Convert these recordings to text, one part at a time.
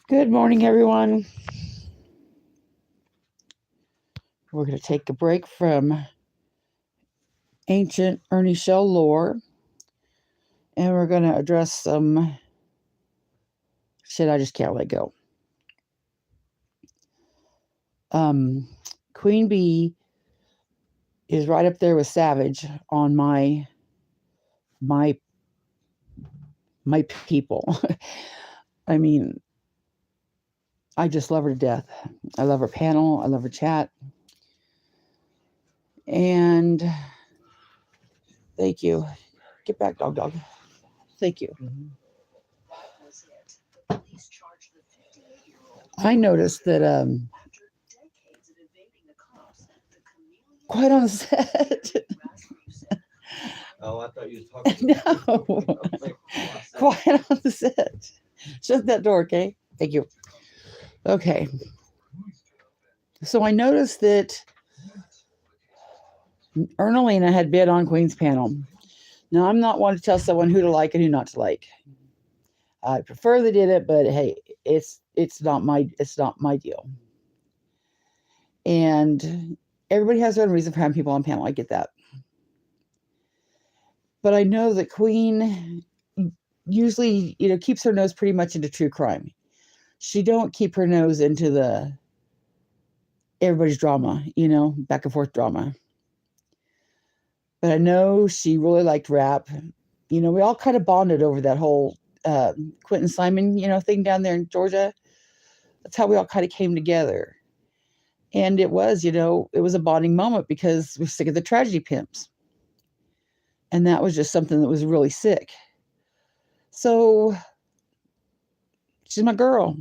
Good morning, everyone. We're going to take a break from ancient Ernie Shell lore, and we're going to address some shit I just can't let go. Queen Bee is right up there with Savage on my people. I mean, I just love her to death. I love her panel. I love her chat. And thank you. Get back, dog. Thank you. I noticed that quite on the set. Oh, I thought you were talking No. Quiet on the set. Shut that door, okay? Thank you. Okay. So I noticed that Nickalina had been on Queen's panel. Now, I'm not one to tell someone who to like and who not to like. I prefer they did it, but hey, it's not my deal. And everybody has their own reason for having people on panel. I get that. But I know that Queen usually, keeps her nose pretty much into true crime. She don't keep her nose into the everybody's drama, back and forth drama. But I know she really liked rap. We all kind of bonded over that whole Quentin Simon, thing down there in Georgia. That's how we all kind of came together. And it was, it was a bonding moment because we're sick of the tragedy pimps. And that was just something that was really sick. So she's my girl.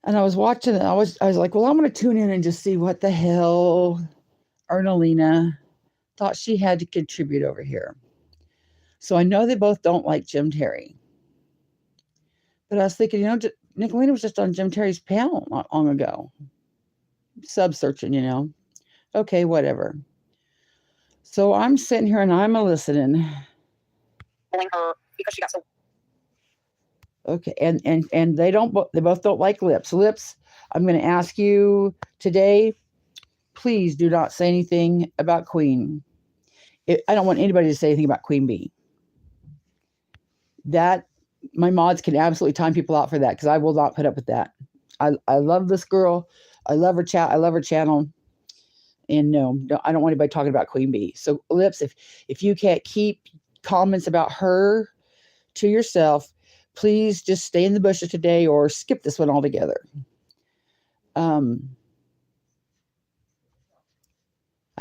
And I was watching it. I was like, well, I'm going to tune in and just see what the hell Nickalina thought she had to contribute over here. So I know they both don't like Jim Terry. But I was thinking, Nickalina was just on Jim Terry's panel not long ago. Sub-searching, Okay, whatever. So I'm sitting here and I'm listening. Because she got so. Okay, and they both don't like lips. Lips, I'm going to ask you today, please do not say anything about Queen. I don't want anybody to say anything about Queen Bee. That, my mods can absolutely time people out for that because I will not put up with that. I love this girl. I love her chat. I love her channel. And no, I don't want anybody talking about Queen Bee. So Lips, if you can't keep comments about her to yourself, please just stay in the bushes today or skip this one altogether. I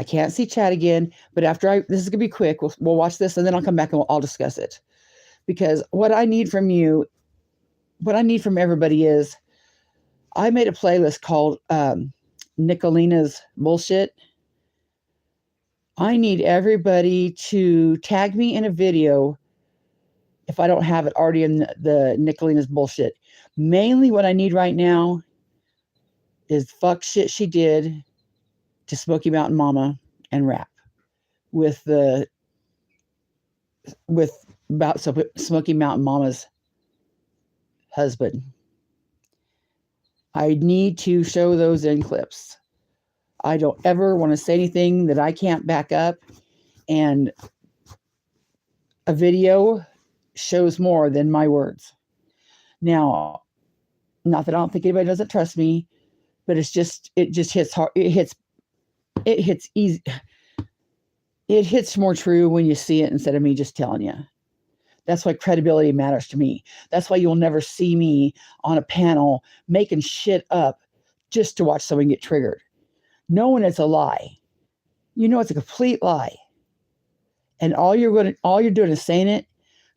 can't see chat again, but this is gonna be quick. We'll watch this and then I'll come back and I'll discuss it. Because what I need from everybody is, I made a playlist called Nickalina's Bullshit. I need everybody to tag me in a video if I don't have it already in the Nickalina's Bullshit. Mainly what I need right now is fuck shit she did to Smoky Mountain Mama and rap about Smoky Mountain Mama's husband. I need to show those in clips. I don't ever want to say anything that I can't back up, and a video shows more than my words. Now, not that I don't think anybody doesn't trust me, but it just hits hard. It hits easy. It hits more true when you see it instead of me just telling you. That's why credibility matters to me. That's why you'll never see me on a panel making shit up just to watch someone get triggered. Knowing it's a lie. It's a complete lie. And all you're doing is saying it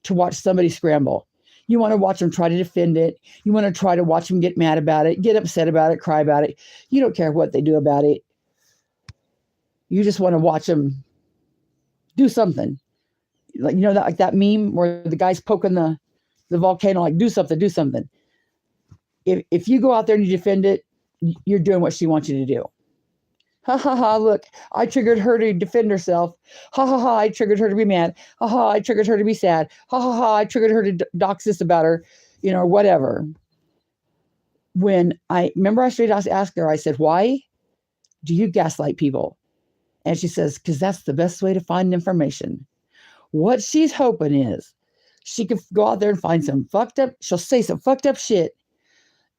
to watch somebody scramble. You want to watch them try to defend it. You want to try to watch them get mad about it, get upset about it, cry about it. You don't care what they do about it. You just want to watch them do something. Like, like that meme where the guy's poking the volcano, like, do something. If you go out there and you defend it, you're doing what she wants you to do. Ha ha ha, look, I triggered her to defend herself. Ha ha ha, I triggered her to be mad. Ha ha, I triggered her to be sad. Ha ha ha, I triggered her to dox this about her. or whatever. When I remember, I straight asked her, I said, why do you gaslight people? And she says, because that's the best way to find information. What she's hoping is she could go out there and find some fucked up, she'll say some fucked up shit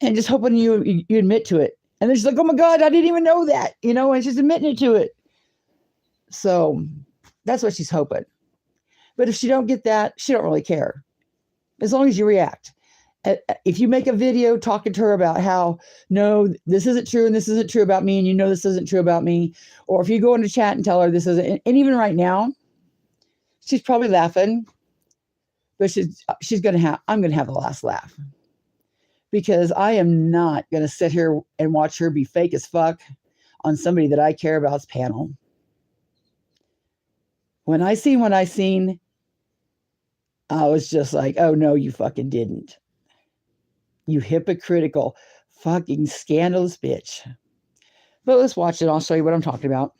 and just hoping you admit to it. And then she's like, oh my God, I didn't even know that, and she's admitting it to it. So that's what she's hoping. But if she don't get that, she don't really care. As long as you react. If you make a video talking to her about how, no, this isn't true and this isn't true about me, and this isn't true about me, or if you go into chat and tell her this isn't, and even right now, she's probably laughing, but I'm going to have the last laugh, because I am not going to sit here and watch her be fake as fuck on somebody that I care about's panel. When I seen what I seen, I was just like, oh no, you fucking didn't. You hypocritical, fucking scandalous bitch. But let's watch it. I'll show you what I'm talking about.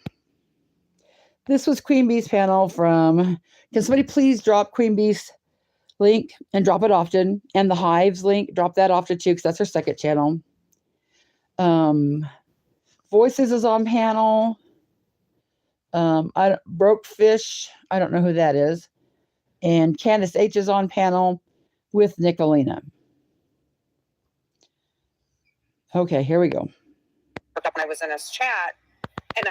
This was QueenBee's panel from, can somebody please drop QueenBees link and drop it often, and the Hive's link, drop that often too, because that's her second channel. Voices is on panel. Broke Fish, I don't know who that is, and Candace H is on panel with Nickalina. Okay, here we go. When I was in his chat, and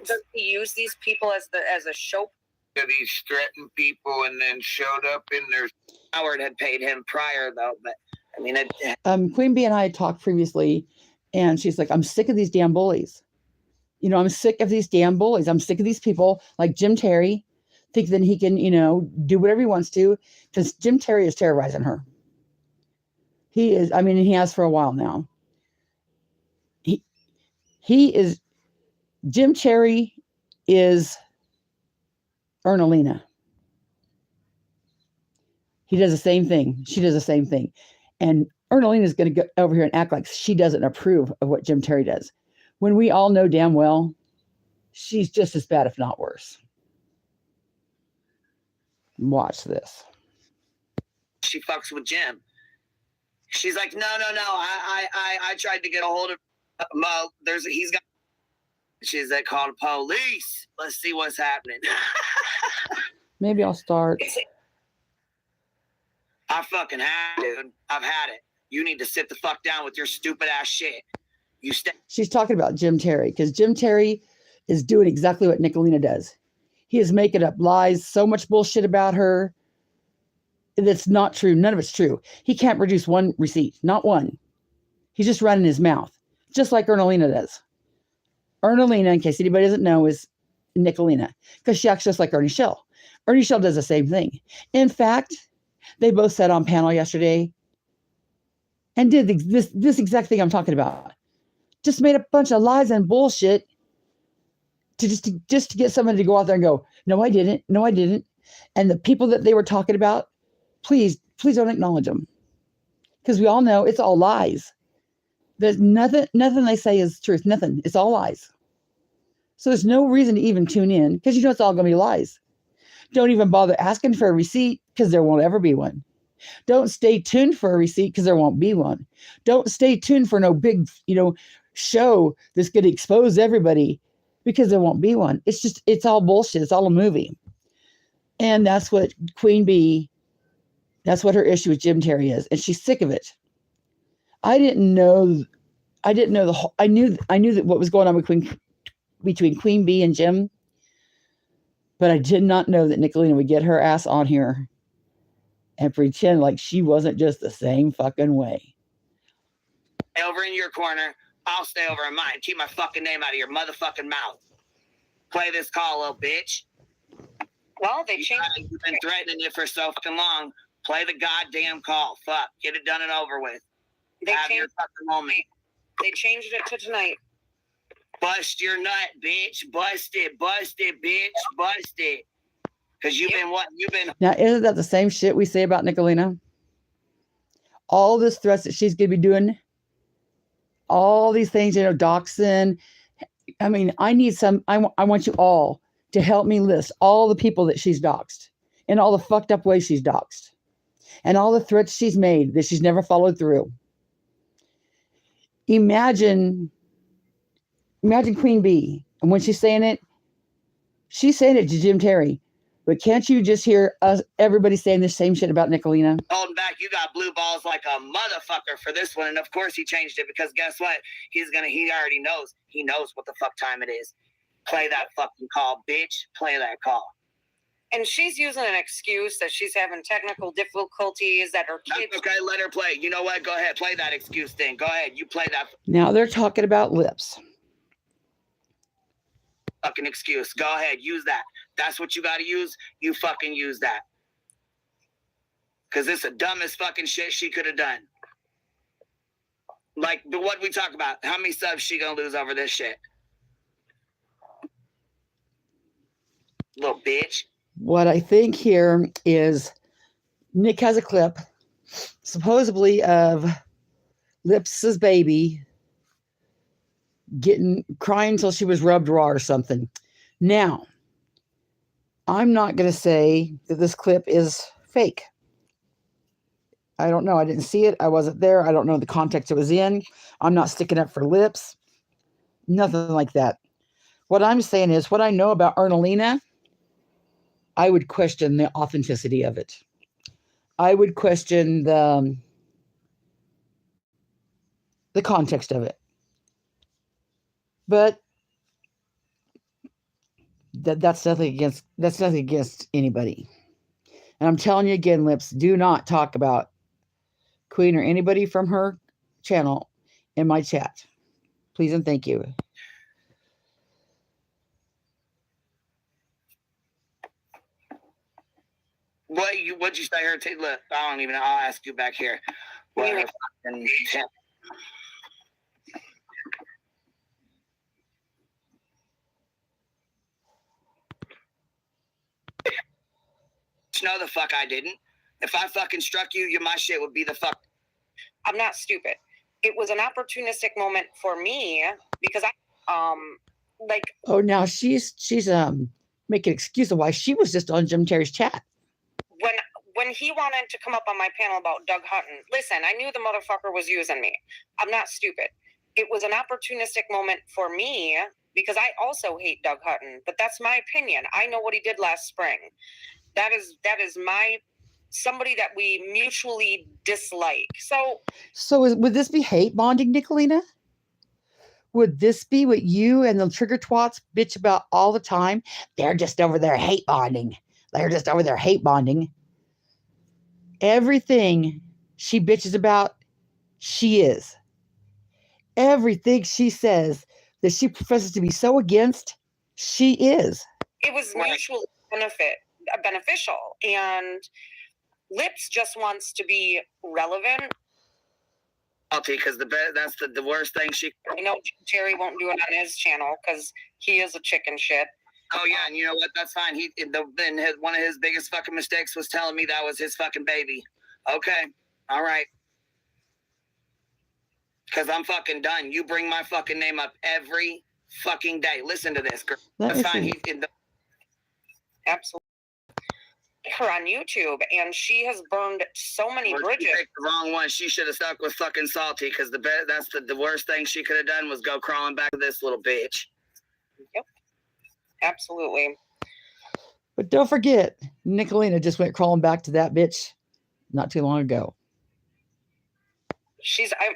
does he use these people as a show? He's threatened people and then showed up in their. Howard had paid him prior, though, but I mean, Queen Bee and I had talked previously, and she's like, "I'm sick of these damn bullies. I'm sick of these damn bullies. I'm sick of these people like Jim Terry, think that he can, do whatever he wants to, because Jim Terry is terrorizing her. He is. I mean, he has for a while now. He is. Jim Terry is Nickalina. He does the same thing. She does the same thing. And Nickalina is going to go over here and act like she doesn't approve of what Jim Terry does, when we all know damn well she's just as bad, if not worse. Watch this. She fucks with Jim. She's like, no. I tried to get a hold of Mo. He's got. She's like, call the police. Let's see what's happening. Maybe I'll start. I fucking had it, dude. I've had it. You need to sit the fuck down with your stupid ass shit. She's talking about Jim Terry, because Jim Terry is doing exactly what Nickalina does. He is making up lies, so much bullshit about her. That's not true. None of it's true. He can't produce one receipt, not one. He's just running his mouth, just like Nickalina does. Nickalina, in case anybody doesn't know, is Nickalina, because she acts just like Ernie Shell. Ernie Shell does the same thing. In fact, they both sat on panel yesterday and did this exact thing I'm talking about. Just made a bunch of lies and bullshit to just to get somebody to go out there and go, no, I didn't. No, I didn't. And the people that they were talking about, please don't acknowledge them, because we all know it's all lies. There's nothing they say is truth. Nothing. It's all lies. So there's no reason to even tune in, because it's all going to be lies. Don't even bother asking for a receipt, because there won't ever be one. Don't stay tuned for a receipt, because there won't be one. Don't stay tuned for no big, show that's going to expose everybody, because there won't be one. It's all bullshit. It's all a movie. And that's what Queen Bee, that's what her issue with Jim Terry is. And she's sick of it. I knew that what was going on between Queen Bee and Jim, but I did not know that Nickalina would get her ass on here and pretend like she wasn't just the same fucking way. Over in your corner, I'll stay over in mine. Keep my fucking name out of your motherfucking mouth. Play this call, little bitch. Well, they changed. You've been threatening it for so fucking long. Play the goddamn call. Fuck. Get it done and over with. They changed it to tonight. Bust your nut, bitch. Bust it, bitch. Bust it. Because you've been. Now, isn't that the same shit we say about Nickalina? All this threats that she's going to be doing, all these things, doxing. I mean, I want you all to help me list all the people that she's doxed and all the fucked up ways she's doxed. and all the threats she's made that she's never followed through. Imagine Queen Bee, and when she's saying it to Jim Terry. But can't you just hear everybody saying the same shit about Nickalina? Holding back, you got blue balls like a motherfucker for this one. And of course he changed it because guess what? He already knows. He knows what the fuck time it is. Play that fucking call, bitch. Play that call. And she's using an excuse that she's having technical difficulties, that her kids... Okay, let her play. You know what? Go ahead. Play that excuse thing. Go ahead. You play that. Now they're talking about lips. Fucking excuse. Go ahead. Use that. That's what you got to use. You fucking use that. Because it's the dumbest fucking shit she could have done. Like, what we talk about. How many subs she gonna lose over this shit? Little bitch. What I think here is Nick has a clip, supposedly of Lips's baby crying until she was rubbed raw or something. Now, I'm not going to say that this clip is fake. I don't know. I didn't see it. I wasn't there. I don't know the context it was in. I'm not sticking up for Lips. Nothing like that. What I'm saying is what I know about Nickalina, I would question the authenticity of it. I would question the context of it. But that's nothing against anybody. And I'm telling you again, Lips, do not talk about Queen or anybody from her channel in my chat. Please and thank you. What'd you say her? Look, I don't even know. I'll ask you back here. What her fucking No, the fuck I didn't. If I fucking struck you, my shit would be the fuck. I'm not stupid. It was an opportunistic moment for me because Oh, now she's making excuse of why she was just on Jim Terry's chat. When he wanted to come up on my panel about Doug Hutton, listen, I knew the motherfucker was using me. I'm not stupid. It was an opportunistic moment for me because I also hate Doug Hutton, but that's my opinion. I know what he did last spring. That is my somebody that we mutually dislike. So would this be hate bonding, Nickalina? Would this be what you and the trigger twats bitch about all the time? They're just over there hate bonding. Everything she bitches about, she is. Everything she says that she professes to be so against, she is. It was mutually beneficial. And Lips just wants to be relevant. Because that's the worst thing she... I know Terry won't do it on his channel because he is a chicken shit. Oh, yeah, and you know what? That's fine. One of his biggest fucking mistakes was telling me that was his fucking baby. Okay, all right. Because I'm fucking done. You bring my fucking name up every fucking day. Listen to this, girl. That's fine. Absolutely. Her on YouTube, and she has burned so many bridges. She picked the wrong one. She should have stuck with fucking Salty because that's the worst thing she could have done was go crawling back to this little bitch. Yep. Absolutely. But don't forget, Nickalina just went crawling back to that bitch not too long ago.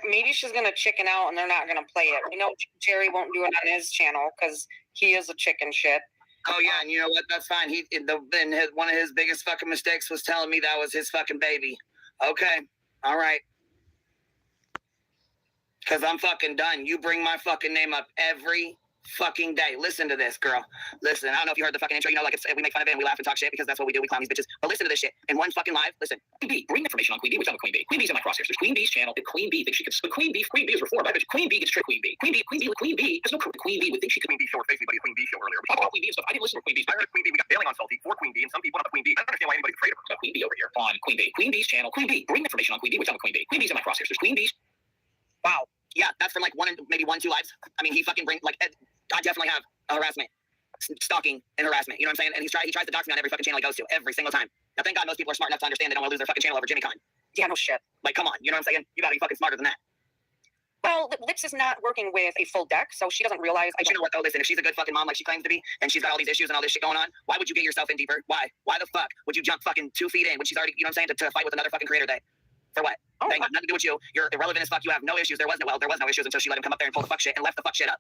Maybe she's gonna chicken out and they're not gonna play it. I know Jerry won't do it on his channel because he is a chicken shit. Oh yeah, and you know what? That's fine. One of his biggest fucking mistakes was telling me that was his fucking baby. Okay, all right. Because I'm fucking done. You bring my fucking name up every fucking day. Listen to this, girl. Listen, I don't know if you heard the fucking intro. You know, like we make fun of it and we laugh and talk shit because that's what we do. We clown these bitches. But listen to this shit. In one fucking live, listen. QueenBee, bring information on QueenBee. We're talking about QueenBee. QueenBee's in my crosshairs. There's QueenBee's channel. The QueenBee thinks she could. But QueenBee is reformed. I bet QueenBee gets tricked. QueenBee has no QueenBee would think she could. QueenBee show or face anybody QueenBee show earlier. We talked about QueenBee and stuff. I didn't listen to QueenBee's. I heard QueenBee. We got bailing on Salty for QueenBee and some people on the QueenBee. I don't understand why anybody's afraid of her. QueenBee over here on QueenBee. QueenBee's channel. QueenBee, bring information on QueenBee. We're talking about QueenBee. QueenBee's in my crosshairs. There's QueenBee's. Wow. Yeah, that's from like maybe 1-2 lives. I mean, he fucking I definitely have harassment. stalking and harassment. You know what I'm saying? And he tries to dox me on every fucking channel he goes to, every single time. Now, thank God most people are smart enough to understand they don't want to lose their fucking channel over Jimmy Con. Yeah, no shit. Like, come on, you know what I'm saying? You gotta be fucking smarter than that. Well, Lips is not working with a full deck, so she doesn't realize. But you know what though? Listen, if she's a good fucking mom like she claims to be, and she's got all these issues and all this shit going on, why would you get yourself in deeper? Why? Why the fuck would you jump fucking 2 feet in when she's already, you know what I'm saying, to fight with another fucking creator day? For what? Oh, they got nothing to do with you. You're irrelevant as fuck. You have no issues. There was no issues until she let him come up there and pull the fuck shit and left the fuck shit up.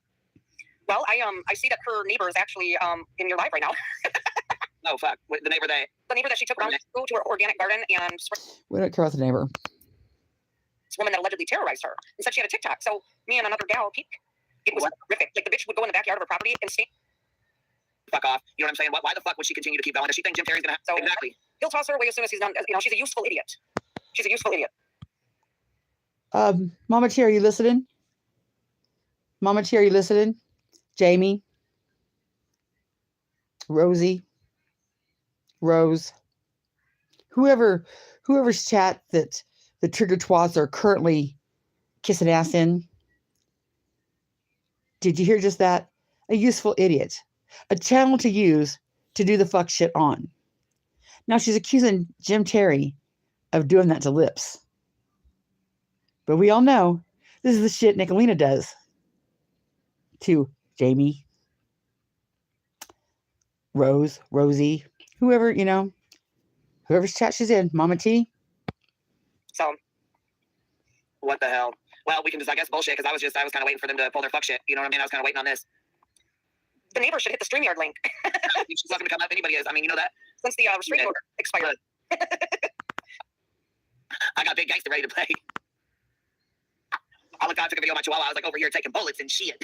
Well, I see that her neighbor is actually in your live right now. Oh fuck! The neighbor that she took around to her organic garden and We don't care about the neighbor. this woman that allegedly terrorized her and said she had a TikTok. So me and another gal peeped. It was horrific. Like the bitch would go in the backyard of her property and stay. Fuck off. You know what I'm saying? Why the fuck would she continue to keep going? Does she think Jim Terry's gonna have So exactly? He'll toss her away as soon as he's done. You know, she's a useful idiot. She's a useful idiot. Mama T, are you listening? Mama T, are you listening? Jamie, Rosie, Rose, whoever's chat that the trigger twats are currently kissing ass in. Did you hear just that? A useful idiot. A channel to use to do the fuck shit on. Now she's accusing Jim Terry of doing that to Lips. But we all know this is the shit Nickalina does to Jamie, Rose, Rosie, whoever, you know, whoever's chat she's in, Mama T. So What the hell? Well, we can just, I guess, bullshit, because I was kind of waiting for them to pull their fuck shit. You know what I mean? I was kind of waiting on this. the neighbor should hit the StreamYard link She's not going to come up. Anybody is. I mean, you know that. since the restraining order expired. I got big gangster ready to play. I took a video of my chihuahua. I was like over here taking bullets and shit.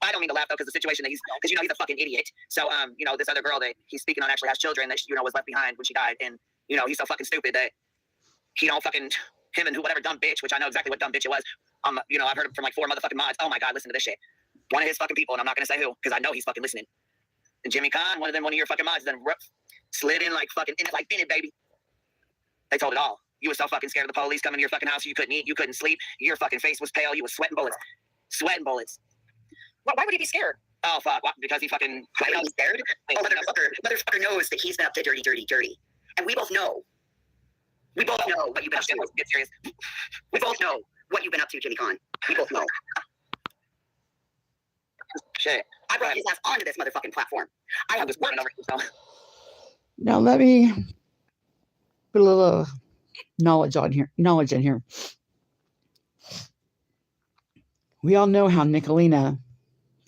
I don't mean to laugh though, because the situation that because you know he's a fucking idiot. So you know, this other girl that he's speaking on actually has children that, you know, was left behind when she died, and you know he's so fucking stupid that he don't fucking him and whatever dumb bitch, which I know exactly what dumb bitch it was. You know, I've heard it from like 4 motherfucking mods. Oh my god, listen to this shit. One of his fucking people, and I'm not gonna say who, because I know he's fucking listening. And Jimmy Khan, one of your fucking mods, then slid in like fucking in it like Bennett, baby. They told it all. You were so fucking scared of the police coming to your fucking house. You couldn't eat. You couldn't sleep. Your fucking face was pale. You was sweating bullets. Sweating bullets. Why would he be scared? Oh, fuck. What? Because he fucking... Why would he be scared? Oh, motherfucker knows that he's been up to dirty. And we both know. We both know what you've been up to. Get serious. We both know what you've been up to, Jimmy Khan. We both know. Shit. I brought his ass onto this motherfucking platform. I have just running over here. Now let me put a little knowledge in here. We all know how Nickalina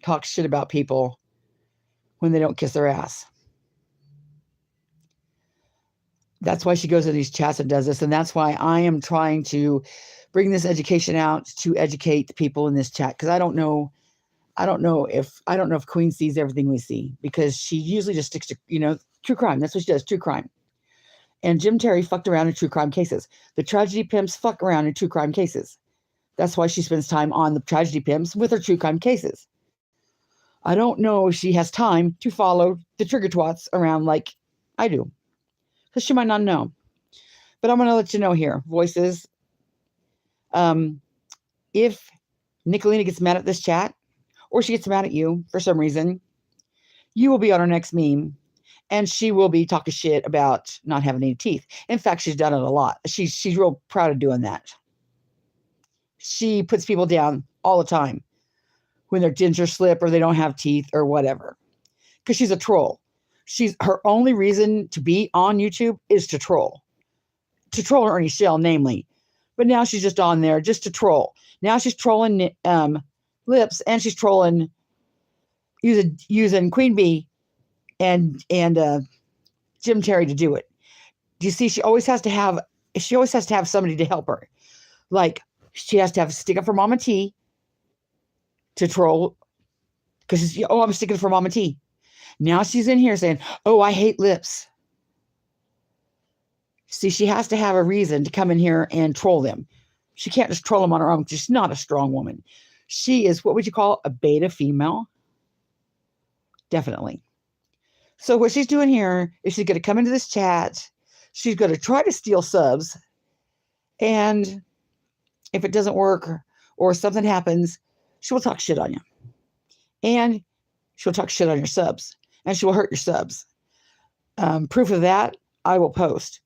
talks shit about people when they don't kiss their ass. That's why she goes to these chats and does this, and that's why I am trying to bring this education out to educate the people in this chat, because I don't know if Queen sees everything we see, because she usually just sticks to, you know, true crime. That's what she does, true crime. And Jim Terry fucked around in true crime cases. The tragedy pimps fuck around in true crime cases. That's why she spends time on the tragedy pimps with her true crime cases. I don't know if she has time to follow the trigger twats around like I do, because she might not know. But I'm going to let you know here, voices. If Nickalina gets mad at this chat, or she gets mad at you for some reason, you will be on her next meme, and she will be talking shit about not having any teeth. In fact, she's done it a lot. She's real proud of doing that. She puts people down all the time when they're ginger slip or they don't have teeth or whatever, because she's a troll. Her only reason to be on YouTube is to troll Ernie Shell, namely. But now she's just on there just to troll. Now she's trolling Lips, and she's trolling using QueenBee and Jim Terry to do it. Do you see? She always has to have somebody to help her. Like she has to have stick up for Mama T to troll, because I'm sticking for Mama T. Now she's in here saying, "Oh, I hate Lips." See, she has to have a reason to come in here and troll them. She can't just troll them on her own. She's not a strong woman. She is, what would you call, a beta female? Definitely. So what she's doing here is she's going to come into this chat. She's going to try to steal subs. And if it doesn't work or something happens, she will talk shit on you. And she'll talk shit on your subs, and she will hurt your subs. Proof of that, I will post.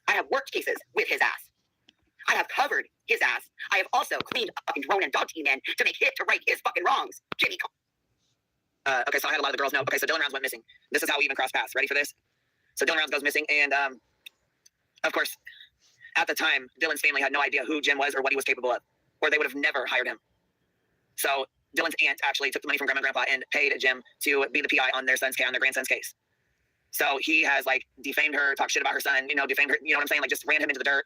I have worked cases with his ass. I have covered his ass. I have also cleaned up fucking drone and dog team in to make hit to right his fucking wrongs. Jimmy. Okay, so I had a lot of the girls know. Okay, so Dylan Rounds went missing. This is how we even crossed paths. Ready for this? So Dylan Rounds goes missing, and of course, at the time, Dylan's family had no idea who Jim was or what he was capable of, or they would have never hired him. So Dylan's aunt actually took the money from Grandma and Grandpa and paid Jim to be the PI on their grandson's case. So he has like defamed her, talked shit about her son, defamed her, you know what I'm saying? Like just ran him into the dirt.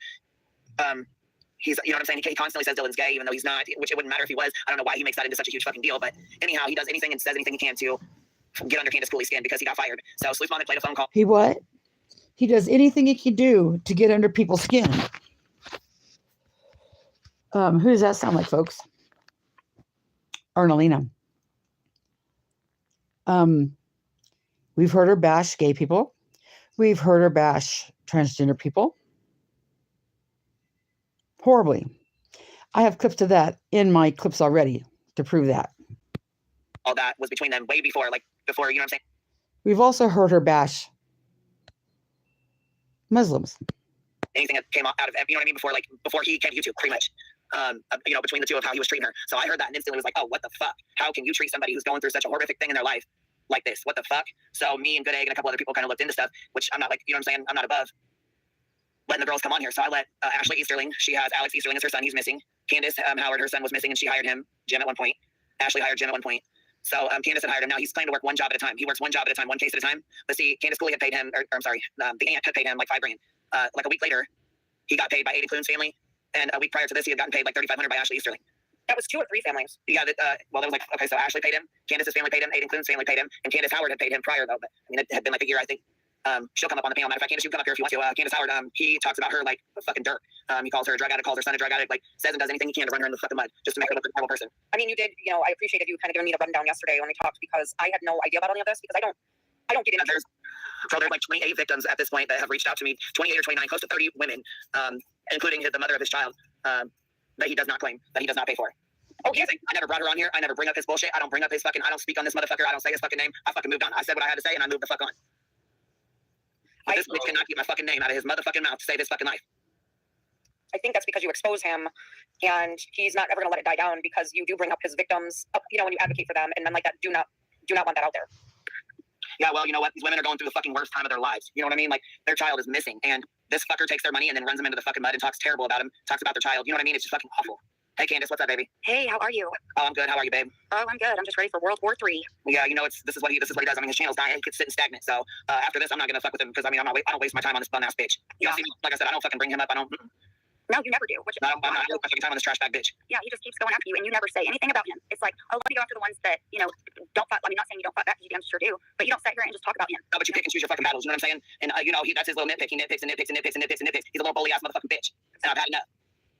He's, you know what I'm saying? He constantly says Dylan's gay, even though he's not, which it wouldn't matter if he was. I don't know why he makes that into such a huge fucking deal, but anyhow, he does anything and says anything he can to get under Candace Cooley's skin because he got fired. So Sleuth Mom played a phone call. He what? He does anything he can do to get under people's skin. Who does that sound like, folks? Nickalina. We've heard her bash gay people. We've heard her bash transgender people. Horribly. I have clips of that in my clips already to prove that. All that was between them way before, you know what I'm saying? We've also heard her bash Muslims. Anything that came out of, you know what I mean? Before he came to YouTube, pretty much. Between the two of how he was treating her. So I heard that and instantly was like, oh, what the fuck? How can you treat somebody who's going through such a horrific thing in their life like this? What the fuck? So me and Good Egg and a couple other people kind of looked into stuff, which I'm not you know what I'm saying? I'm not above letting the girls come on here. So I let Ashley Easterling, she has Alex Easterling as her son, he's missing. Candace Howard, her son was missing and she hired him, Jim at one point. Ashley hired Jim at one point. So Candace had hired him. Now he's planning to work one job at a time. He works one job at a time, one case at a time. But see, Candace Cooley had paid him, the aunt had paid him like $5,000. Like a week later, he got paid by Aiden Clune's family. And a week prior to this, he had gotten paid like $3,500 by Ashley Easterling. That was 2 or 3 families. Yeah, that was like, okay, so Ashley paid him, Candace's family paid him, Aiden Clune's family paid him, and Candace Howard had paid him prior though. But I mean, it had been like a year, I think. She'll come up on the panel. Matter of fact, Candace, you can come up here if you want to. Candace Howard, he talks about her like fucking dirt. He calls her a drug addict, calls her son a drug addict, like says and does anything he can to run her in the fucking mud just to make her look like a terrible person. I mean, you did, I appreciated you kind of giving me the rundown yesterday when we talked because I had no idea about any of this because I don't get into it. So there's like 28 victims at this point that have reached out to me, 28 or 29, close to 30 women, including the mother of his child, that he does not claim, that he does not pay for. Oh, yes. I never brought her on here. I never bring up his bullshit. I don't bring up his fucking, I don't speak on this motherfucker. I don't say his fucking name. I fucking moved on. I said what I had to say and I moved the fuck on. But this bitch cannot keep my fucking name out of his motherfucking mouth to save his fucking life. I think that's because you expose him and he's not ever going to let it die down because you do bring up his victims, when you advocate for them and men like that do not want that out there. Yeah, well, you know what? These women are going through the fucking worst time of their lives. You know what I mean? Like, their child is missing and this fucker takes their money and then runs them into the fucking mud and talks terrible about him, talks about their child. You know what I mean? It's just fucking awful. Hey, Candace, what's up, baby? Hey, how are you? Oh, I'm good. How are you, babe? Oh, I'm good. I'm just ready for World War III. Yeah, this is what he does. I mean, his channel's dying. He gets sitting stagnant. So after this, I'm not gonna fuck with him because I don't waste my time on this bum ass bitch. You know, like I said, I don't fucking bring him up. No, you never do. I'm not my fucking time on this trash bag bitch. Yeah, he just keeps going after you, and you never say anything about him. It's like, let me go after the ones that don't fight. I mean, not saying you don't fight back because you damn sure do, but you don't sit here and just talk about him. No, but you pick and choose your fucking battles. You know what I'm saying? And that's his little nitpick. He nitpicks and nitpicks and nitpicks and nitpicks and nitpicks. He's a little bully ass motherfucking bitch, and I've had enough.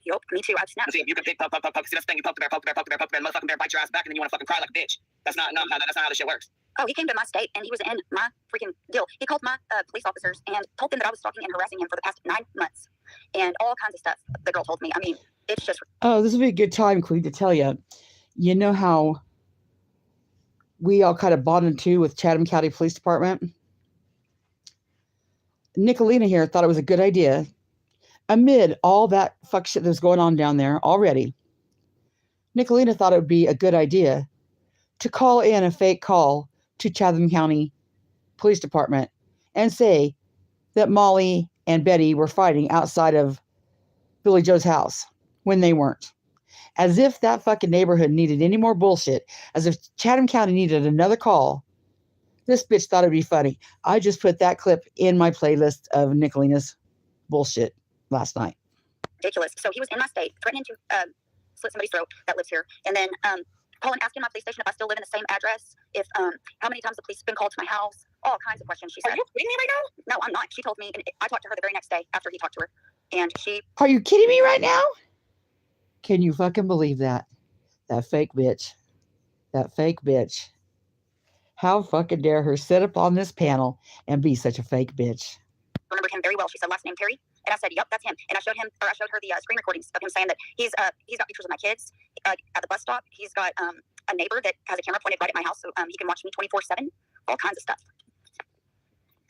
Yup, me too. I've snapped. See, you can pick, poke. See, that's the thing. You poke the bear, motherfucking bear, bite your ass back, and then you want to fucking cry like a bitch. That's not how this shit works. Oh, he came to my state, and he was in my freaking deal. He called my police officers and told them that I was stalking and harassing him for the past 9 months, and all kinds of stuff. The girl told me. I mean, it's just. Oh, this would be a good time, Queen, to tell you. You know how we all kind of bonded too with Chatham County Police Department? Nickalina here thought it was a good idea. Amid all that fuck shit that was going on down there already, Nickalina thought it would be a good idea to call in a fake call to Chatham County Police Department and say that Molly and Betty were fighting outside of Billy Joe's house when they weren't. As if that fucking neighborhood needed any more bullshit. As if Chatham County needed another call. This bitch thought it'd be funny. I just put that clip in my playlist of Nickalina's bullshit last night. Ridiculous. So he was in my state, threatening to slit somebody's throat that lives here, and then calling, asking my police station if I still live in the same address, if how many times the police have been called to my house, all kinds of questions. She said, Are you kidding me right now? No, I'm not. She told me, and I talked to her the very next day after he talked to her, and she. Are you kidding me right now? Can you fucking believe that? That fake bitch. That fake bitch. How fucking dare her sit up on this panel and be such a fake bitch? Remember him very well. She said, last name Terry. And I said, yep, that's him. And I showed her the screen recordings of him saying that he's got pictures of my kids at the bus stop. He's got a neighbor that has a camera pointed right at my house so he can watch me 24/7. All kinds of stuff.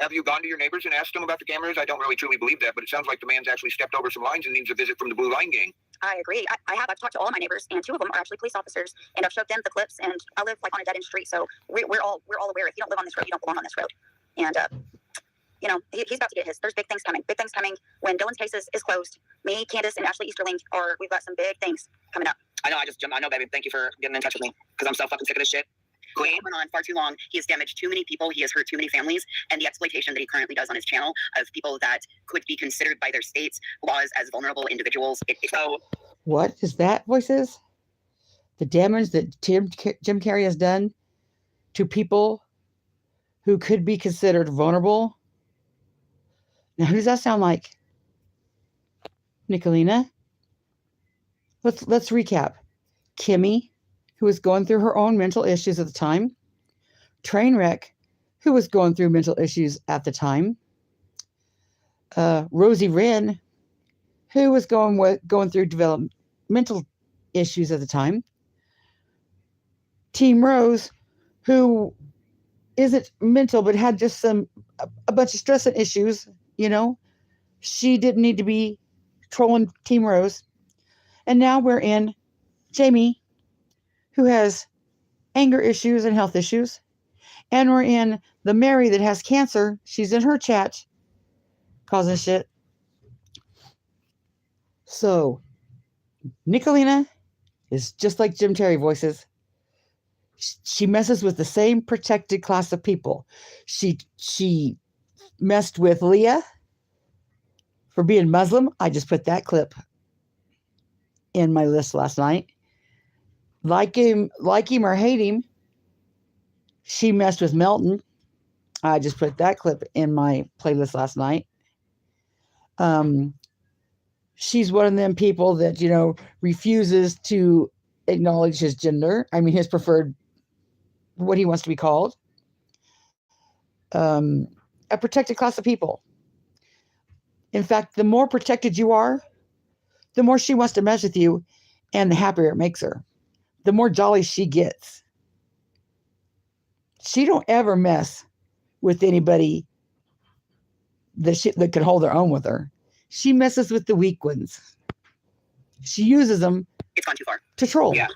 Have you gone to your neighbors and asked them about the cameras? I don't really truly believe that, but it sounds like the man's actually stepped over some lines and needs a visit from the Blue Line Gang. I agree. I have. I've talked to all of my neighbors, and 2 of them are actually police officers, and I've showed them the clips. And I live like on a dead end street, so we're all aware. If you don't live on this road, you don't belong on this road. And you know, he's about to get his. There's big things coming. Big things coming when Dylan's case is closed. Me, Candace, and Ashley Easterling we've got some big things coming up. I know. I know, baby. Thank you for getting in touch with me because I'm so fucking sick of this shit. Queen went on far too long. He has damaged too many people. He has hurt too many families. And the exploitation that he currently does on his channel of people that could be considered by their states laws as vulnerable individuals. So What is that, voices? The damage that Jim Carrey has done to people who could be considered vulnerable. Now, who does that sound like? Nickalina? Let's recap. Kimmy, who was going through her own mental issues at the time. Trainwreck, who was going through mental issues at the time. Rosie Wren, who was going through developmental issues at the time. Team Rose, who isn't mental but had just a bunch of stress and issues, you know. She didn't need to be trolling Team Rose. And now we're in Jamie, who has anger issues and health issues. And we're in the Mary that has cancer. She's in her chat causing shit. So, Nickalina is just like Jim Terry voices. She messes with the same protected class of people. She messed with Leah for being Muslim. I just put that clip in my list last night. Like him or hate him, she messed with Melton. I just put that clip in my playlist last night. She's one of them people that, you know, refuses to acknowledge his gender. I mean, his preferred, what he wants to be called. A protected class of people. In fact, the more protected you are, the more she wants to mess with you, and the happier it makes her. The more jolly she gets. She don't ever mess with anybody that could hold their own with her. She messes with the weak ones. She uses them. It's gone too far. To troll. Yeah.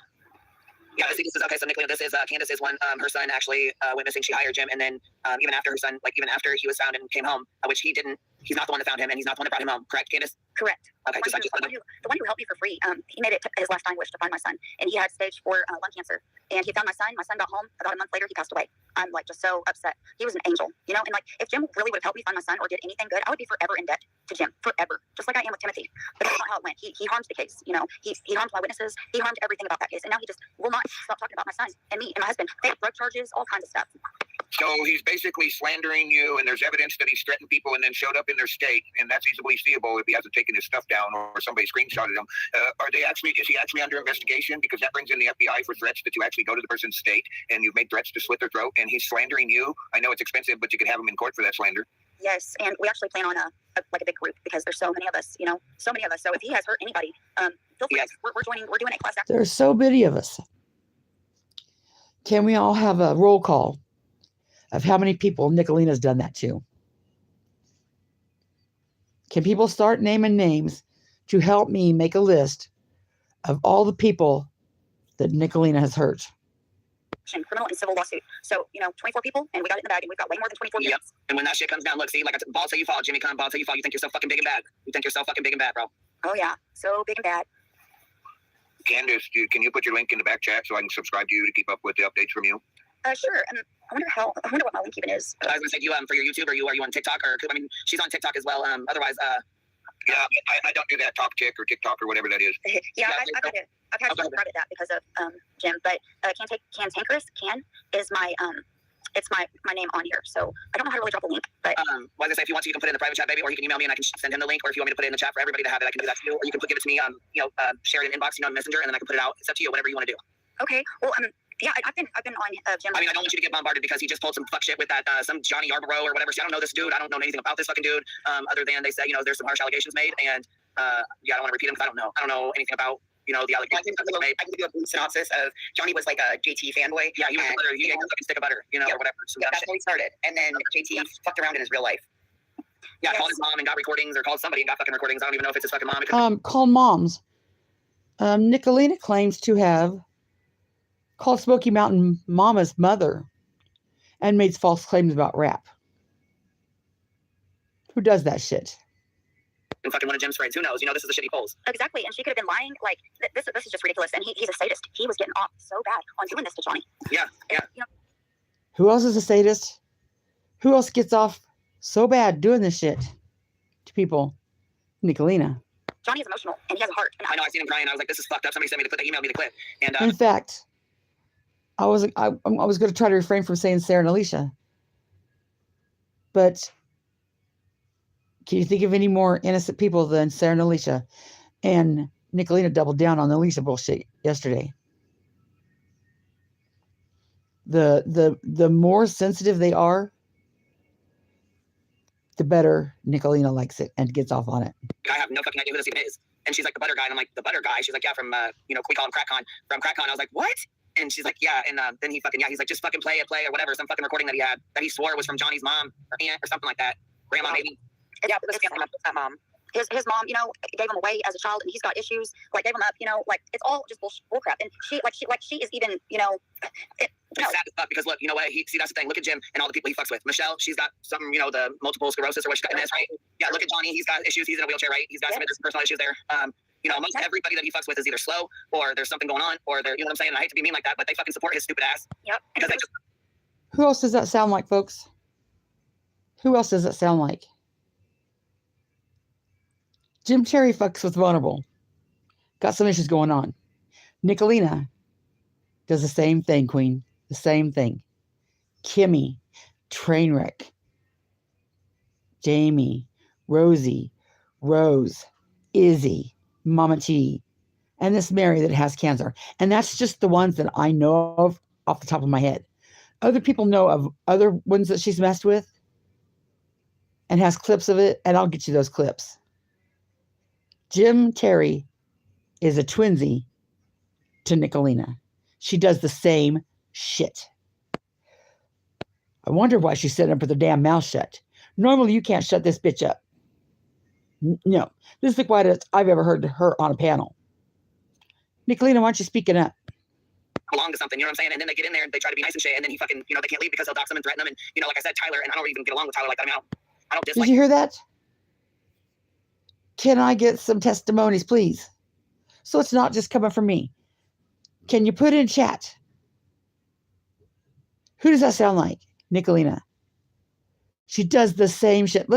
Yeah, this is okay. So Nickalina, this is Candace is one. Her son actually went missing. She hired Jim, and then even after her son, even after he was found and came home, which he didn't. He's not the one that found him, and he's not the one that brought him home. Correct, Candace? Correct. Okay, The one who helped me for free. He made it his last dying wish to find my son, and he had stage 4 lung cancer. And he found my son. My son got home. About a month later, he passed away. I'm like just so upset. He was an angel, you know. And like, if Jim really would have helped me find my son or did anything good, I would be forever in debt to Jim, forever. Just like I am with Timothy. But that's not how it went. He harmed the case, you know. He harmed my witnesses. He harmed everything about that case, and now he just will not stop talking about my son and me and my husband. Fake drug charges, all kinds of stuff. So he's basically slandering you, and there's evidence that he's threatened people and then showed up in their state, and that's easily seeable if he hasn't taken his stuff down or somebody screenshotted him. Is he actually under investigation? Because that brings in the FBI for threats that you actually go to the person's state and you've made threats to slit their throat, and he's slandering you. I know it's expensive, but you could have him in court for that slander. Yes, and we actually plan on a big group because there's so many of us, you know, so many of us. So if he has hurt anybody, feel free. Yes. We're doing a class action. There's so many of us. Can we all have a roll call of how many people Nickalina's done that to? Can people start naming names to help me make a list of all the people that Nickalina has hurt? Criminal and civil lawsuit. So, you know, 24 people, and we got it in the bag, and we've got way more than 24 Yep. minutes. And when that shit comes down, look, see, like ball till you fall, Jimmy, come, ball till you fall. You think you're so fucking big and bad. You think you're so fucking big and bad, bro. Oh yeah, so big and bad. Candace, can you put your link in the back chat so I can subscribe to you to keep up with the updates from you? Sure. I wonder what my link even is. I was gonna say, you for your YouTube, or are you on TikTok, or I mean, she's on TikTok as well. Otherwise, Yeah, I don't do that talk tick or TikTok or whatever that is. Yeah, I've had to private that because of Jim, but Cantankerous is my it's my name on here, so I don't know how to really drop a link. But well, I was gonna say, if you want to, you can put it in the private chat, baby, or you can email me and I can send him the link, or if you want me to put it in the chat for everybody to have it, I can do that too. Or you can give it to me, share it in inbox, on Messenger, and then I can put it out. It's up to you, whatever you want to do. Okay, well, yeah, I've been on Jim. I mean, I don't want you to get bombarded because he just pulled some fuck shit with that some Johnny Yarborough or whatever. I don't know this dude. I don't know anything about this fucking dude. Other than they say, there's some harsh allegations made, and I don't want to repeat them because I don't know anything about the I allegations can that were made. give you a brief synopsis of Johnny was like a JT fanboy. Yeah, he was and- the butter. He ate a fucking stick of butter, Yeah. or whatever. Some Yeah, dumb that's shit. how he started. And then JT fucked around in his real life. Yeah, Yes. called his mom and got recordings, or called somebody and got fucking recordings. I don't even know if it's his fucking mom. It could Called moms. Nickalina claims to have called Smoky Mountain Mama's mother and made false claims about rap. Who does that shit? and fucking one of Jim's friends. Who knows? This is the shit he pulls. Exactly, and she could have been lying. Like this is just ridiculous. And he's a sadist. He was getting off so bad on doing this to Johnny. Yeah. Who else is a sadist? Who else gets off so bad doing this shit to people? Nickalina. Johnny is emotional, and he has a heart. And I know. I seen him crying. I was like, this is fucked up. Somebody sent me the clip. They emailed me the clip. And In fact, I was going to try to refrain from saying Sarah and Alicia, but can you think of any more innocent people than Sarah and Alicia? And Nickalina doubled down on the Alicia bullshit yesterday. The more sensitive they are, the better Nickalina likes it and gets off on it. I have no fucking idea who this even is. And she's like, the butter guy. And I'm like, the butter guy? She's like, yeah, from, we call him CrackCon. From CrackCon. I was like, what? And she's like, yeah. And then he's like, just fucking play it, or whatever. Some fucking recording that he had that he swore was from Johnny's mom or aunt or something like that. Grandma, maybe. Yeah, but this family that mom. His mom, gave him away as a child, and he's got issues. Like gave him up, it's all just bullcrap. And she is even, It's sad as fuck because look, you know what? That's the thing. Look at Jim and all the people he fucks with. Michelle, she's got some, the multiple sclerosis or what she's got in this, right? Yeah, look at Johnny. He's got issues. He's in a wheelchair, right? He's got some personal issues there. Most everybody that he fucks with is either slow or there's something going on or they're, you know what I'm saying? And I hate to be mean like that, but they fucking support his stupid ass. Yep. Because they just, Who else does that sound like, folks? Who else does that sound like? Jim Terry fucks with vulnerable. Got some issues going on. Nickalina does the same thing, Queen. The same thing. Kimmy, Trainwreck, Jamie, Rosie, Rose, Izzy, Mama T, and this Mary that has cancer. And that's just the ones that I know of off the top of my head. Other people know of other ones that she's messed with and has clips of it, and I'll get you those clips. Jim Terry is a twinsy to Nickalina. She does the same shit. I wonder why she's sitting up with her damn mouth shut. Normally, you can't shut this bitch up. No, this is the quietest I've ever heard her on a panel. Nickalina, why aren't you speaking up? belong to something, you know what I'm saying? And then they get in there and they try to be nice and shit, and then he fucking, they can't leave because he'll dox them and threaten them. And, like I said, Tyler, and I don't even get along with Tyler like that. I mean, I don't Did dislike you hear that? Can I get some testimonies, please? So it's not just coming from me. Can you put in chat? Who does that sound like? Nickalina. She does the same shit.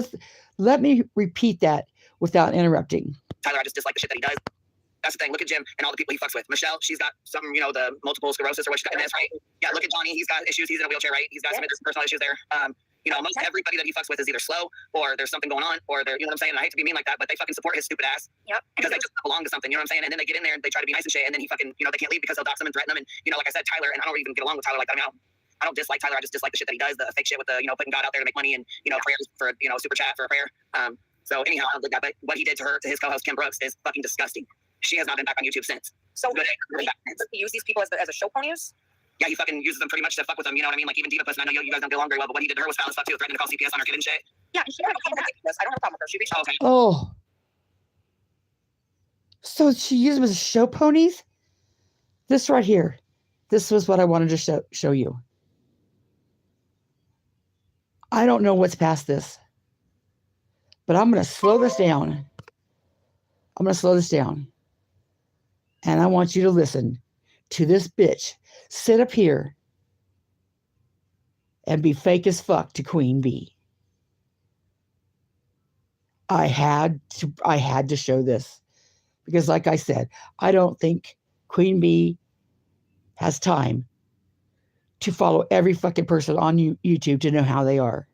Let me repeat that without interrupting. Tyler, I just dislike the shit that he does. That's the thing. Look at Jim and all the people he fucks with. Michelle, she's got some, the multiple sclerosis or what she's got in this, right? Yeah, look at Johnny. He's got issues. He's in a wheelchair, right? He's got some personal issues there. Most everybody that he fucks with is either slow or there's something going on or they're, you know what I'm saying? And I hate to be mean like that, but they fucking support his stupid ass. Yep. Because they just belong to something, you know what I'm saying? And then they get in there and they try to be nice and shit, and then he fucking, they can't leave because he'll dox them and threaten them. And, like I said, Tyler, and I don't even get along with Tyler like that. I mean, I don't dislike Tyler. I just dislike the shit that he does, the fake shit with the, putting God out there to make money and, prayers for, super chat for a prayer. So anyhow, I don't think that, but what he did to his co-host, Kim Brooks, is fucking disgusting. She has not been back on YouTube since. So Good. he use these people as a show ponies? Yeah, he fucking uses them pretty much to fuck with them. You know what I mean? Like even Diva Puss, and I know you guys don't get along very well, but what he did to her was foul as fuck too, threatening to call CPS on her kid and shit. Yeah, and she had a problem with this. I don't have a problem with her. She reached out. Okay. Oh. So she used them as show ponies? This right here. This was what I wanted to show you. I don't know what's past this. But I'm going to slow this down. And I want you to listen to this bitch sit up here and be fake as fuck to Queen Bee. I had to show this because, like I said, I don't think Queen Bee has time to follow every fucking person on YouTube to know how they are.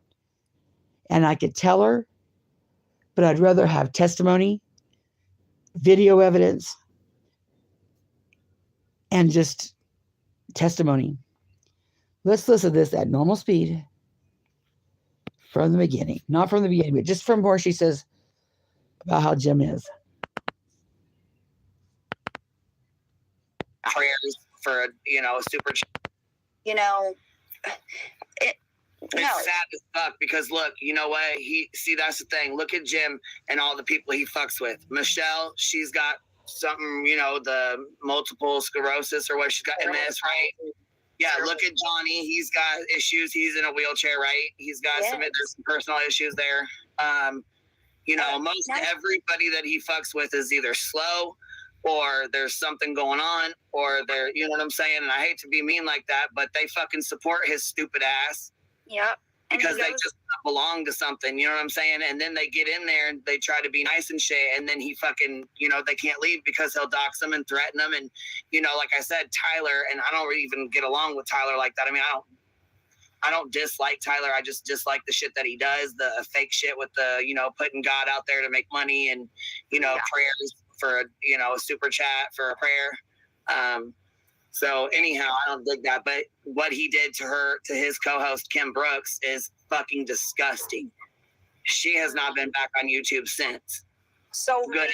And I could tell her, but I'd rather have testimony, video evidence, and just testimony. Let's listen to this at normal speed from the beginning. Not from the beginning, but just from where she says about how Jim is. for a super chat. You know, It's sad as fuck because look, you know what? That's the thing. Look at Jim and all the people he fucks with. Michelle, she's got something, the multiple sclerosis or what, she's got MS, right? Yeah, look at Johnny. He's got issues. He's in a wheelchair, right? He's got there's some personal issues there. Most everybody that he fucks with is either slow or there's something going on or they're, you know what I'm saying? And I hate to be mean like that, but they fucking support his stupid ass. Yep. Because they just belong to something, you know what I'm saying? And then they get in there and they try to be nice and shit. And then he fucking, they can't leave because he'll dox them and threaten them. And, like I said, Tyler, and I don't even get along with Tyler like that. I mean, I don't dislike Tyler. I just dislike the shit that he does, the fake shit with the, putting God out there to make money and, prayers for, a super chat for a prayer. So anyhow, I don't dig that. But what he did to his co-host, Kim Brooks, is fucking disgusting. She has not been back on YouTube since. So good.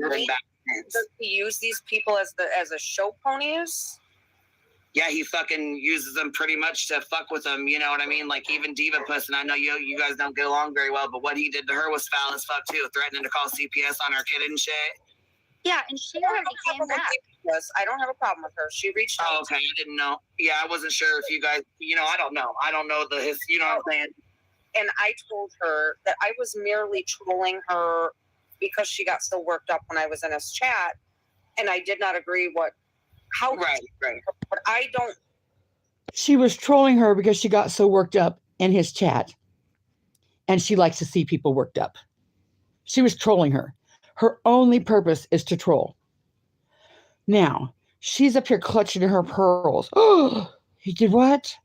Been back since. Does he use these people as a show ponies? Yeah, he fucking uses them pretty much to fuck with them. You know what I mean? Like even Diva Puss, and I know you guys don't get along very well, but what he did to her was foul as fuck too, threatening to call CPS on her kid and shit. Yeah, and she already came back. Yes, I don't have a problem with her. She reached out. Oh, okay, I didn't know. Yeah, I wasn't sure if you guys, I don't know. I don't know you know what I'm saying? And I told her that I was merely trolling her because she got so worked up when I was in his chat, and I did not agree how. Right. But I don't. She was trolling her because she got so worked up in his chat, and she likes to see people worked up. She was trolling her. Her only purpose is to troll. Now, she's up here clutching her pearls. Oh, he did what?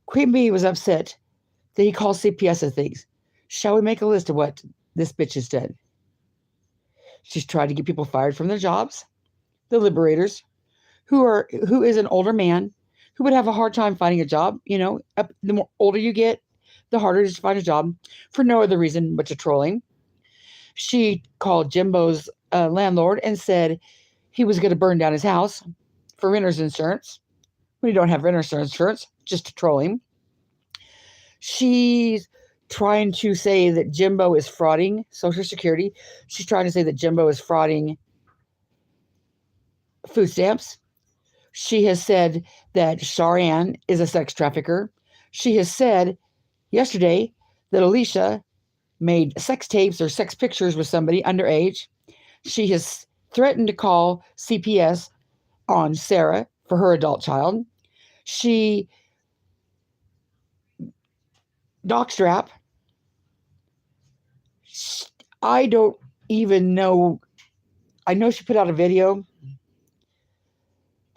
Queen Bee was upset that he called CPS and things. Shall we make a list of what this bitch has done? She's tried to get people fired from their jobs. The liberators, who is an older man, who would have a hard time finding a job. The more older you get, the harder it is to find a job for no other reason but to trolling. She called Jimbo's landlord and said he was going to burn down his house for renter's insurance when you don't have renter's insurance, just to troll him. She's trying to say that Jimbo is frauding Social Security. She's trying to say that Jimbo is frauding food stamps. She has said that Sharan is a sex trafficker. She has said yesterday that Alicia made sex tapes or sex pictures with somebody underage. She has threatened to call CPS on Sarah for her adult child. She doxstrap. I don't even know. I know she put out a video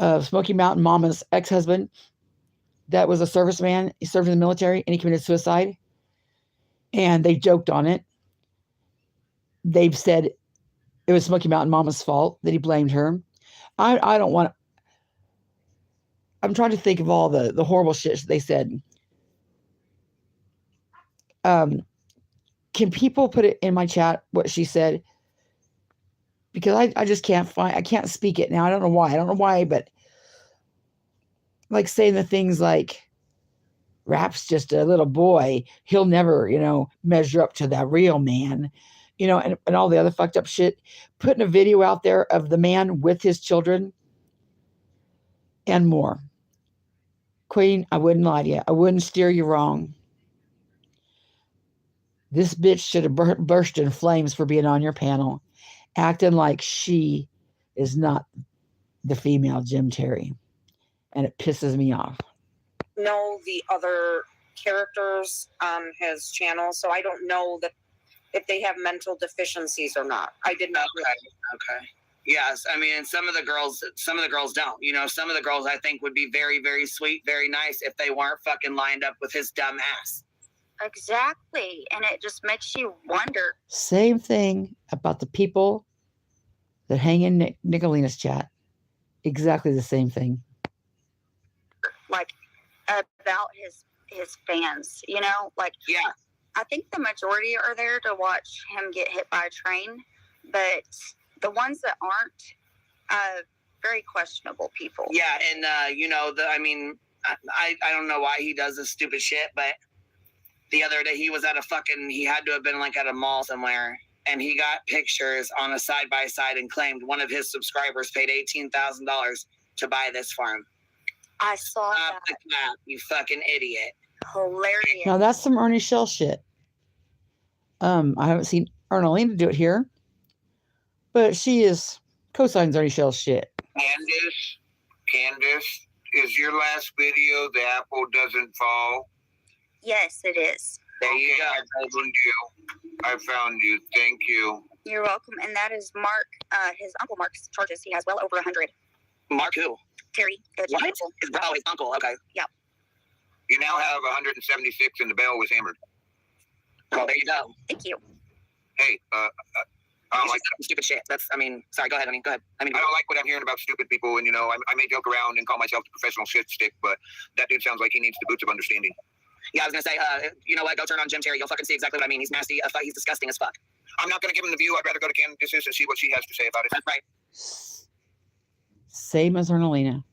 of Smoky Mountain Mama's ex-husband that was a serviceman. He served in the military and he committed suicide. And they joked on it. They've said it was Smoky Mountain Mama's fault that he blamed her. I don't want to. I'm trying to think of all the horrible shit they said. Can people put it in my chat what she said? Because I just can't I can't speak it now. I don't know why, but like saying the things like, Rap's just a little boy. He'll never, measure up to that real man, and all the other fucked up shit. Putting a video out there of the man with his children and more. Queen, I wouldn't lie to you. I wouldn't steer you wrong. This bitch should have burst in flames for being on your panel, acting like she is not the female Jim Terry. And it pisses me off. Know the other characters on his channel, so I don't know that if they have mental deficiencies or not. I did not. Okay. Yes, I mean, some of the girls don't. Some of the girls I think would be very, very sweet, very nice if they weren't fucking lined up with his dumb ass. Exactly, and it just makes you wonder. Same thing about the people that hang in Nickalina's chat. Exactly the same thing. Like about his fans, yeah. I think the majority are there to watch him get hit by a train, but the ones that aren't, very questionable people. Yeah, and I don't know why he does this stupid shit, but the other day he was at he had to have been like at a mall somewhere, and he got pictures on a side-by-side and claimed one of his subscribers paid $18,000 to buy this for him. I saw Stop that. the cap, you fucking idiot. Hilarious. Now that's some Ernie Shell shit. I haven't seen Nickalina do it here, but she is co-signs Ernie Shell shit. Candace, is your last video The Apple Doesn't Fall? Yes, it is. There you go. I found you. Thank you. You're welcome. And that is Mark, his uncle Mark's charges. He has well over 100. Mark who? Terry. What? His uncle. Okay. Yep. You now have 176 and the bell was hammered. Well, there you go. Thank you. Hey, I don't like stupid shit. Sorry, go ahead. Go ahead. I don't like what I'm hearing about stupid people, and I may joke around and call myself the professional shit stick, but that dude sounds like he needs the boots of understanding. Yeah, I was gonna say, you know what? Go turn on Jim Terry. You'll fucking see exactly what I mean. He's nasty. He's disgusting as fuck. I'm not gonna give him the view. I'd rather go to Candace's and see what she has to say about it. That's right. Same as Nickalina.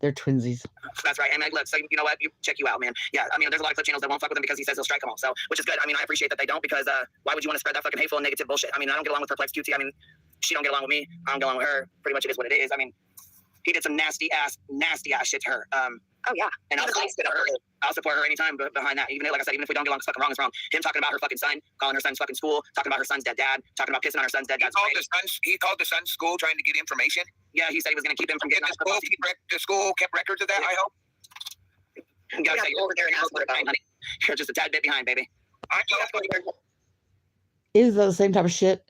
They're twinsies. That's right. And look, so you know what? Check you out, man. Yeah, there's a lot of clip channels that won't fuck with him because he says he'll strike them all. So, which is good. I appreciate that they don't, because why would you want to spread that fucking hateful and negative bullshit? I don't get along with Perplex QT. She don't get along with me. I don't get along with her. Pretty much it is what it is. He did some nasty ass shit to her. Oh yeah. And I'll support her anytime behind that. Even like I said, even if we don't get along, fucking wrong is wrong. Him talking about her fucking son, calling her son's fucking school, talking about her son's dead dad, talking about pissing on her son's dead dad. He called the son's school trying to get information. Yeah, he said he was going to keep him from getting the school kept records of that. I hope. You gotta say, over there and ask behind, honey. You're just a tad bit behind, baby. Is that the same type of shit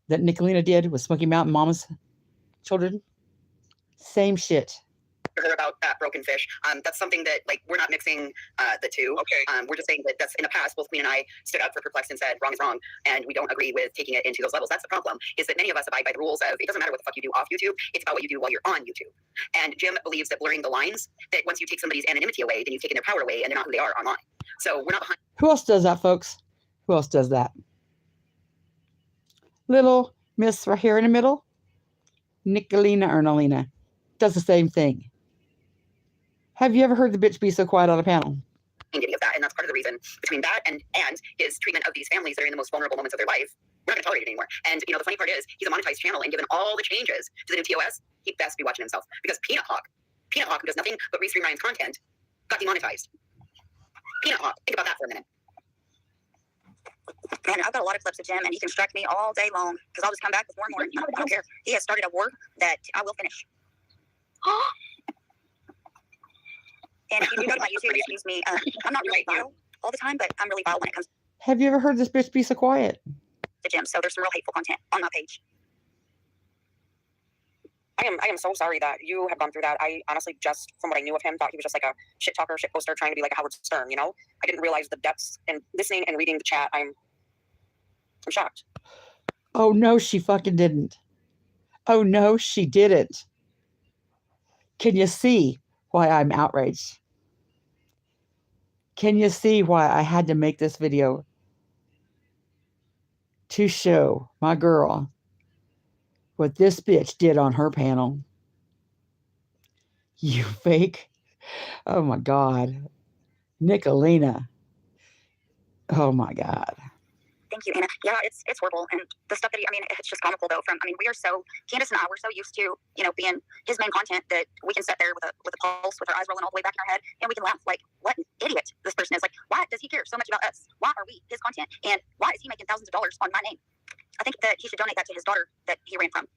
that Nickalina did with Smoky Mountain Mama's children? Same shit. Her about broken fish. That's something that we're not mixing the two. Okay. We're just saying that that's in the past. Both Queen and I stood up for Perplex and said wrong is wrong, and we don't agree with taking it into those levels. That's the problem. Is that many of us abide by the rules of it doesn't matter what the fuck you do off YouTube. It's about what you do while you're on YouTube. And Jim believes that blurring the lines, that once you take somebody's anonymity away, then you've taken their power away, and they're not who they are online. So we're not behind. Who else does that, folks? Who else does that? Little Miss right here in the middle, Nickalina or Nickalina, does the same thing. Have you ever heard the bitch be so quiet on a panel? Any of that, and that's part of the reason between that and his treatment of these families that are in the most vulnerable moments of their life. We're not going to tolerate it anymore. And the funny part is, he's a monetized channel, and given all the changes to the new TOS, he best be watching himself, because Peanut Hawk, who does nothing but restream Ryan's content, got demonetized. Peanut Hawk, think about that for a minute. And I've got a lot of clips of Jim, and he can distract me all day long, because I'll just come back with more and more. I don't care. He has started a war that I will finish. And if you go to my YouTube, excuse me, I'm not really vile all the time, but I'm really vile when it comes Have you ever heard this bitch be so quiet? to Jim. So there's some real hateful content on my page. I am so sorry that you have gone through that. I honestly, just from what I knew of him, thought he was just like a shit talker, shit poster, trying to be like a Howard Stern. I didn't realize the depths, and listening and reading the chat, I'm shocked. Oh, no, she fucking didn't. Oh, no, she didn't. Can you see why I'm outraged? Can you see why I had to make this video? To show my girl what this bitch did on her panel. You fake. Oh my God. Nickalina. Oh my God. Thank you, Anna. Yeah, it's horrible. And the stuff that it's just comical though. We are so, Candace and I, we're so used to, being his main content that we can sit there with a pulse, with our eyes rolling all the way back in our head, and we can laugh like, what an idiot this person is. Like, why does he care so much about us? Why are we his content? And why is he making thousands of dollars on my name? I think that he should donate that to his daughter that he ran from.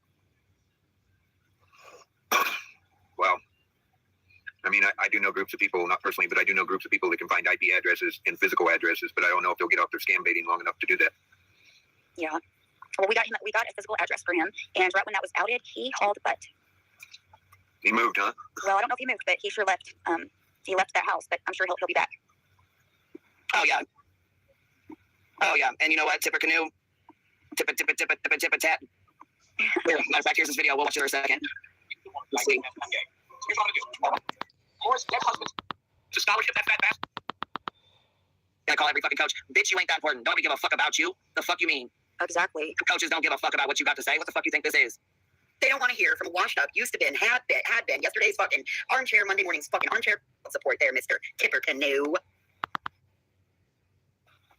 Well, I do know groups of people, not personally, but I do know groups of people that can find IP addresses and physical addresses, but I don't know if they'll get off their scam baiting long enough to do that. Yeah. Well, we got a physical address for him, and right when that was outed, he hauled butt. He moved, huh? Well, I don't know if he moved, but he sure left. He left that house, but I'm sure he'll be back. Oh yeah. And you know what? Tipper canoe. Tipper tat. Matter of fact, here's this video. We'll watch it for a second. Here's what I'm gonna do. Force dead husbands to scholarship that fat bastard. Gotta call every fucking coach. Bitch, you ain't that important. Nobody give a fuck about you. The fuck you mean? Exactly. Coaches don't give a fuck about what you got to say. What the fuck you think this is? They don't want to hear from a washed up, used to been, had been, yesterday's fucking armchair, Monday morning's fucking armchair support there, Mr. Tipper Canoe.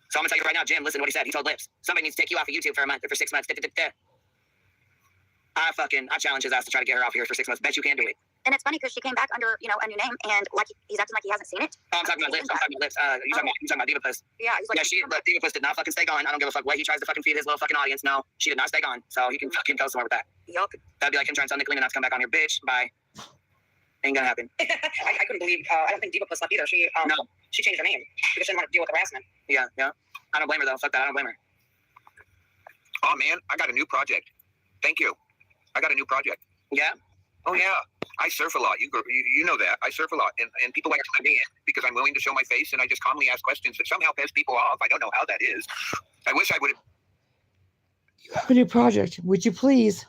So I'm gonna tell you right now, Jim, listen to what he said. He told Lips, somebody needs to take you off of YouTube for a month or for 6 months. I challenge his ass to try to get her off here for 6 months. Bet you can do it. And it's funny because she came back under, you know, a new name, and like he's acting like he hasn't seen it. Oh, I'm talking about Lips. You talking about Diva Puss. Yeah, he's like, Diva Puss did not fucking stay gone. I don't give a fuck what he tries to fucking feed his little fucking audience. No, she did not stay gone. So he can fucking go somewhere with that. yup. That'd be like him trying to tell Nickalina not to come back on here. Bitch, bye. Ain't gonna happen. I couldn't believe. I don't think Diva Puss left either. She changed her name because she didn't want to deal with harassment. Yeah. I don't blame her though. Fuck that. I don't blame her. Oh man, I got a new project. Thank you. I got a new project. Yeah. Oh yeah. I surf a lot. You know that. I surf a lot, and people like to let me in because I'm willing to show my face, and I just calmly ask questions that somehow piss people off. I don't know how that is. I wish I would have. You have a new project. Would you please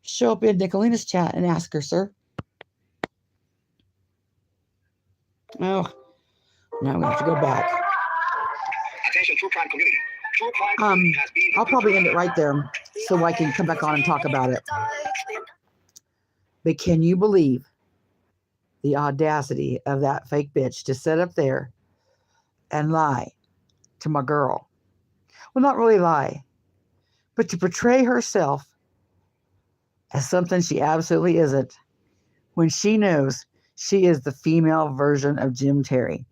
show up in Nickalina's chat and ask her, sir? Oh, now I'm gonna have to go back. Attention, true crime community. True crime has been. I'll probably end it right there so I can come back on and talk about it. But can you believe the audacity of that fake bitch to sit up there and lie to my girl? Well, not really lie, but to portray herself as something she absolutely isn't when she knows she is the female version of Jim Terry.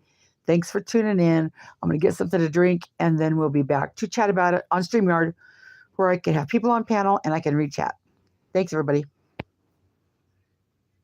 Thanks for tuning in. I'm going to get something to drink, and then we'll be back to chat about it on StreamYard, where I can have people on panel and I can read chat. Thanks, everybody.